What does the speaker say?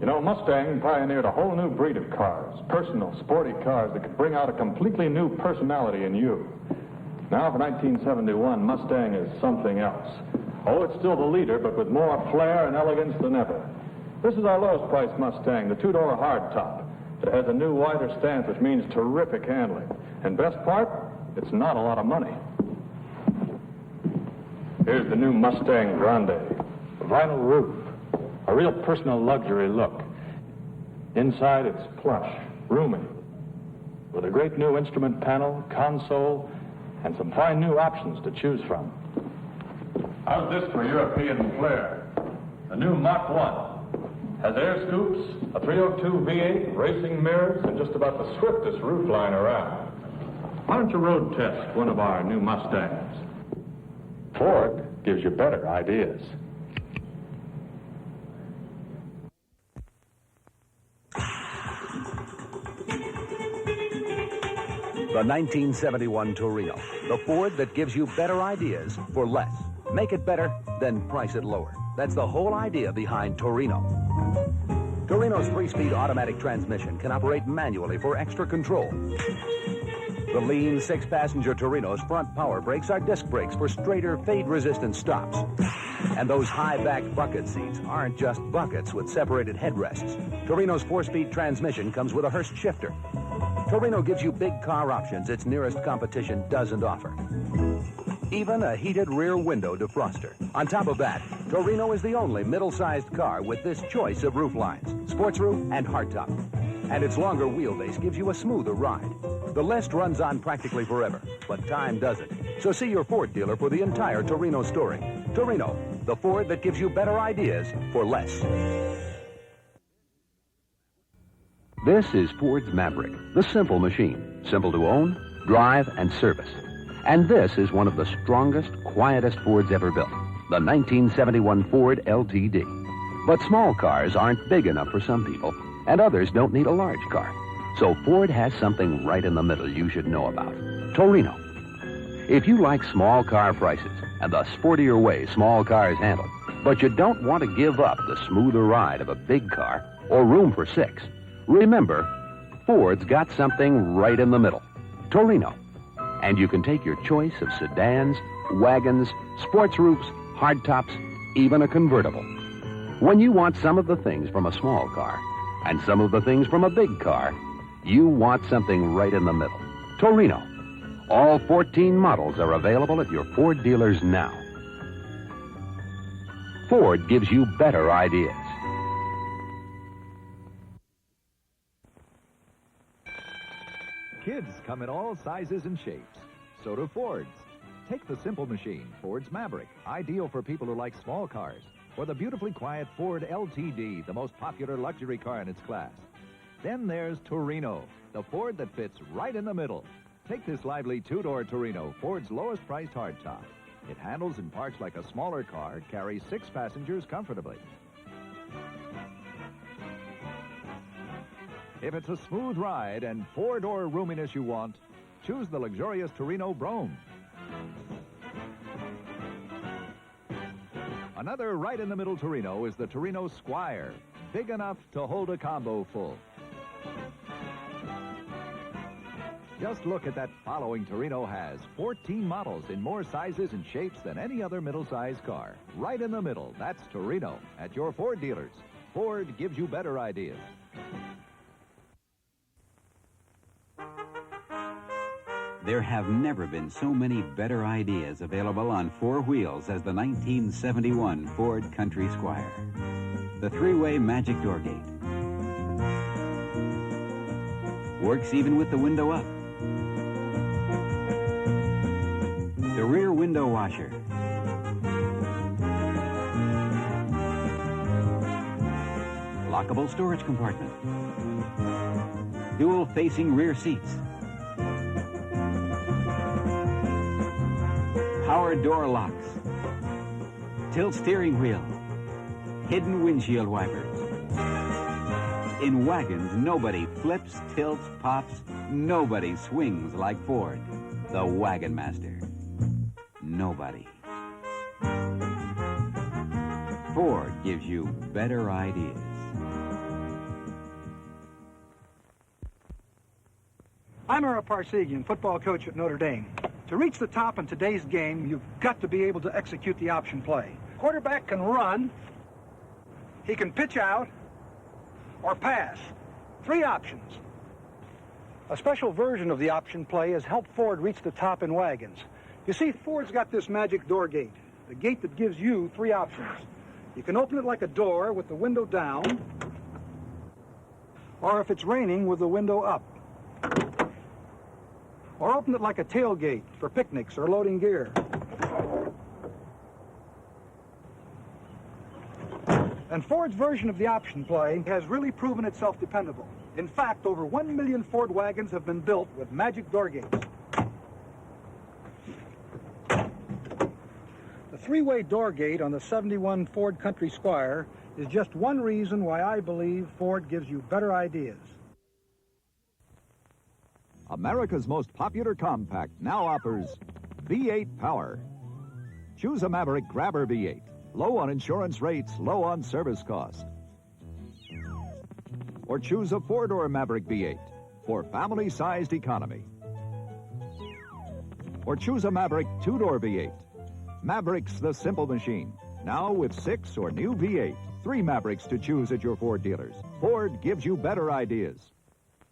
You know, Mustang pioneered a whole new breed of cars, personal, sporty cars that could bring out a completely new personality in you. Now, for 1971, Mustang is something else. Oh, it's still the leader, but with more flair and elegance than ever. This is our lowest priced Mustang, the two-door hardtop. It has a new wider stance, which means terrific handling. And best part, it's not a lot of money. Here's the new Mustang Grande. Vinyl roof, a real personal luxury look. Inside, it's plush, roomy, with a great new instrument panel, console, and some fine new options to choose from. How's this for European flair? The new Mach 1 has air scoops, a 302 V8, racing mirrors, and just about the swiftest roofline around. Why don't you road test one of our new Mustangs? Ford gives you better ideas. The 1971 Torino, the Ford that gives you better ideas for less. Make it better, then price it lower. That's the whole idea behind Torino. Torino's 3-speed automatic transmission can operate manually for extra control. The lean 6-passenger Torino's front power brakes are disc brakes for straighter, fade-resistant stops. And those high-back bucket seats aren't just buckets with separated headrests. Torino's 4-speed transmission comes with a Hurst shifter. Torino gives you big car options its nearest competition doesn't offer. Even a heated rear window defroster. On top of that, Torino is the only middle-sized car with this choice of roof lines, sports roof and hardtop. And its longer wheelbase gives you a smoother ride. The list runs on practically forever, but time doesn't. So see your Ford dealer for the entire Torino story. Torino, the Ford that gives you better ideas for less. This is Ford's Maverick, the simple machine. Simple to own, drive, and service. And this is one of the strongest, quietest Fords ever built, the 1971 Ford LTD. But small cars aren't big enough for some people, and others don't need a large car. So Ford has something right in the middle you should know about. Torino. If you like small car prices and the sportier way small cars handle, but you don't want to give up the smoother ride of a big car or room for 6, remember, Ford's got something right in the middle. Torino. And you can take your choice of sedans, wagons, sports roofs, hardtops, even a convertible. When you want some of the things from a small car and some of the things from a big car, you want something right in the middle. Torino. All 14 models are available at your Ford dealers now. Ford gives you better ideas. Kids come in all sizes and shapes. So do Fords. Take the simple machine, Ford's Maverick, ideal for people who like small cars. Or the beautifully quiet Ford LTD, the most popular luxury car in its class. Then there's Torino, the Ford that fits right in the middle. Take this lively two-door Torino, Ford's lowest priced hardtop. It handles and parks like a smaller car, carries 6 passengers comfortably. If it's a smooth ride and 4-door roominess you want, choose the luxurious Torino Brougham. Another right-in-the-middle Torino is the Torino Squire, big enough to hold a combo full. Just look at that following Torino has. 14 models in more sizes and shapes than any other middle-sized car. Right in the middle, that's Torino at your Ford dealers. Ford gives you better ideas. There have never been so many better ideas available on 4 wheels as the 1971 Ford Country Squire. The 3-way magic door gate. Works even with the window up. The rear window washer. Lockable storage compartment. Dual facing rear seats. Power door locks. Tilt steering wheel. Hidden windshield wipers. In wagons, nobody flips, tilts, pops. Nobody swings like Ford, the Wagon Master. Nobody. Ford gives you better ideas. I'm Ara Parsegian, football coach at Notre Dame. To reach the top in today's game, you've got to be able to execute the option play. Quarterback can run, he can pitch out, or pass. 3 options. A special version of the option play has helped Ford reach the top in wagons. You see, Ford's got this magic door gate, the gate that gives you 3 options. You can open it like a door with the window down, or if it's raining, with the window up. Or open it like a tailgate for picnics or loading gear. And Ford's version of the option play has really proven itself dependable. In fact, over 1 million Ford wagons have been built with magic door gates. The 3-way door gate on the 71 Ford Country Squire is just one reason why I believe Ford gives you better ideas. America's most popular compact now offers V8 power. Choose a Maverick Grabber V8. Low on insurance rates, low on service cost. Or choose a 4-door Maverick V8 for family-sized economy. Or choose a Maverick 2-door V8. Maverick's the simple machine. Now with 6 or new V8. 3 Mavericks to choose at your Ford dealers. Ford gives you better ideas.